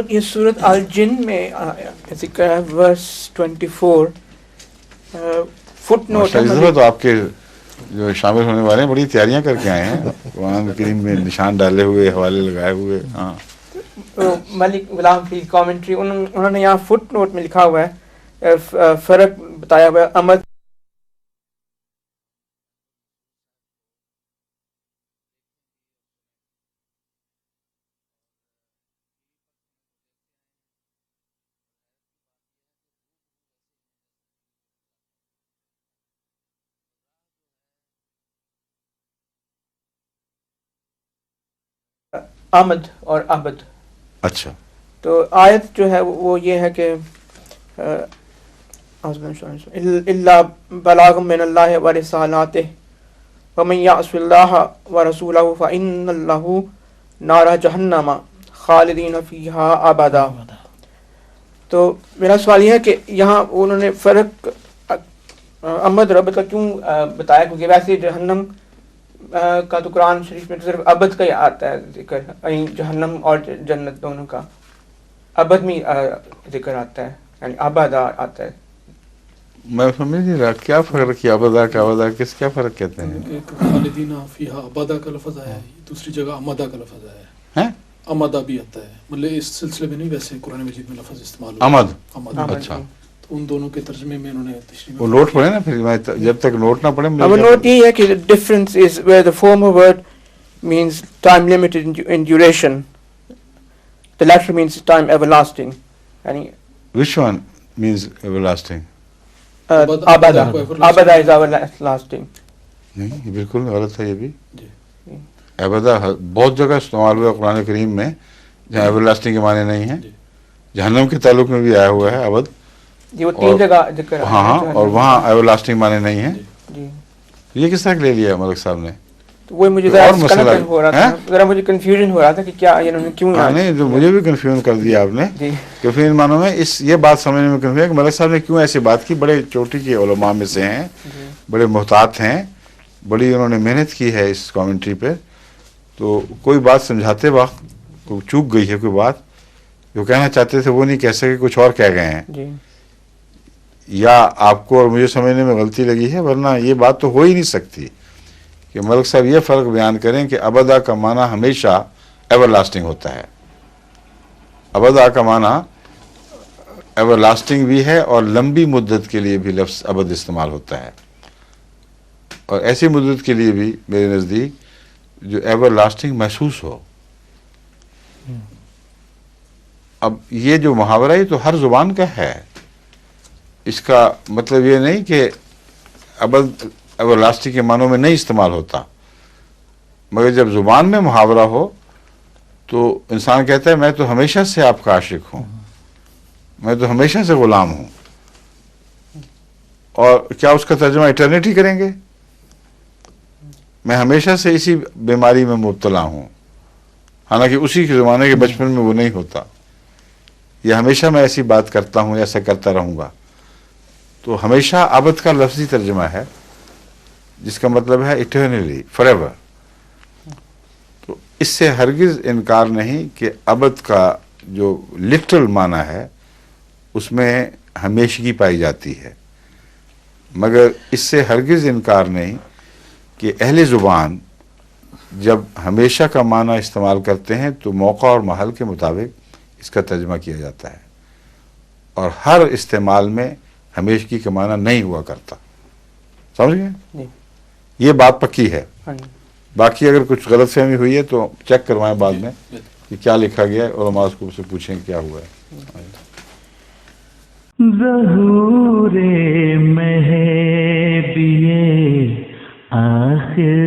یہ سورۃ الجن میں ذکر ہے ورس 24 فٹ نوٹ. اس دفعہ تو آپ کے جو شامل ہونے والے ہیں بڑی تیاریاں کر کے آئے ہیں قرآن کریم میں نشان ڈالے ہوئے حوالے لگائے ہوئے. ہاں ملک غلام فرید کامنٹری انہوں نے یہاں فٹ نوٹ میں لکھا ہوا ہے فرق بتایا ہوا ہے امد آمد اور عبد. اچھا تو آیت جو ہے وہ یہ ہے کہ الا بلاغ من اللہ ورسالاتہ ومن یعص اللہ ورسولہ فإن لہ نار جہنم خالدین فیہا ابدا. تو میرا سوال یہ ہے کہ یہاں انہوں نے فرق امد اور عبد کا کیوں بتایا؟ کیونکہ ویسے جہنم کا تو قرآن شریف میں صرف عبد کا ہی آتا ہے ذکر، جہنم اور جنت دونوں کا عبد میں ذکر آتا ہے، یعنی ابدا آتا ہے. میں سمجھ نہیں رہا کیا فرق کیا ابدا کا ابدا کس کیا فرق کہتے ہیں؟ ایک خالدین فیہا ابدا کا لفظ آیا ہے، دوسری جگہ امدا کا لفظ آیا ہے. امدا بھی آتا ہے، مطلب اس سلسلے میں نہیں، ویسے قرآن مجید میں لفظ استعمال ہوتا ہے امد. اچھا تو ان دونوں کے ترجمے میں انہوں نے تشریح وہ نوٹ پڑھے نا، پھر جب تک نوٹ نہ پڑھے اب نوٹ یہ ہے کہ difference is where the former word means time limited in duration, the latter means time everlasting. یعنی which one means everlasting؟ abada is everlasting. نہیں یہ بالکل غلط ہے. یہ بھی ابدا بہت جگہ استعمال ہوا قرآن کریم میں جہاں ایورلاسٹنگ کے معنی نہیں ہیں. جہنم کے تعلق میں بھی آیا ہوا ہے ابد، یہ وہ تین جگہ ذکر ہے. ہاں اور وہاں ایورلاسٹنگ معنی نہیں ہیں. جی یہ کس طرح لے لیا ملک صاحب نے؟ تو وہ مجھے ذرا مجھے کنفیوژن ہو رہا تھا کہ کیا انہوں نے کیوں نہیں، جو مجھے بھی کنفیوژن کر دیا آپ نے کہ پھر ان معنوں میں اس یہ بات سمجھنے میں کنفیوژن کہ ملک صاحب نے کیوں ایسی بات کی. بڑے چوٹی کے علماء میں سے ہیں، بڑے محتاط ہیں، بڑی انہوں نے محنت کی ہے اس کامنٹری پہ. تو کوئی بات سمجھاتے وقت کوئی چوک گئی ہے، کوئی بات جو کہنا چاہتے تھے وہ نہیں کہہ سکے، کچھ اور کہہ گئے ہیں، یا آپ کو اور مجھے سمجھنے میں غلطی لگی ہے، ورنہ یہ بات تو ہو ہی نہیں سکتی کہ ملک صاحب یہ فرق بیان کریں کہ ابدا کا معنی ہمیشہ ایور لاسٹنگ ہوتا ہے. ابدا کا معنی ایور لاسٹنگ بھی ہے اور لمبی مدت کے لیے بھی لفظ ابد استعمال ہوتا ہے، اور ایسی مدت کے لیے بھی میرے نزدیک جو ایور لاسٹنگ محسوس ہو. اب یہ جو محاورہ ہے تو ہر زبان کا ہے، اس کا مطلب یہ نہیں کہ ابد ایور لاسٹنگ کے معنوں میں نہیں استعمال ہوتا، مگر جب زبان میں محاورہ ہو تو انسان کہتا ہے میں تو ہمیشہ سے آپ کا عاشق ہوں، میں تو ہمیشہ سے غلام ہوں. اور کیا اس کا ترجمہ ایٹرنیٹی کریں گے؟ میں ہمیشہ سے اسی بیماری میں مبتلا ہوں، حالانکہ اسی کے زمانے کے بچپن میں وہ نہیں ہوتا. یہ ہمیشہ میں ایسی بات کرتا ہوں، ایسا کرتا رہوں گا. تو ہمیشہ ابد کا لفظی ترجمہ ہے جس کا مطلب ہے ایٹرنلی، فار ایور. تو اس سے ہرگز انکار نہیں کہ ابد کا جو لٹرل معنی ہے اس میں ہمیشگی پائی جاتی ہے، مگر اس سے ہرگز انکار نہیں کہ اہل زبان جب ہمیشہ کا معنی استعمال کرتے ہیں تو موقع اور محل کے مطابق اس کا ترجمہ کیا جاتا ہے، اور ہر استعمال میں ہمیشگی کا معنی نہیں ہوا کرتا. سمجھ گئے؟ یہ بات پکی ہے. باقی اگر کچھ غلط فہمی ہوئی ہے تو چیک کروائیں بعد میں کہ کیا لکھا گیا ہے، علماء کو سے پوچھیں کیا ہوا ہے. ظہور مہدی آخر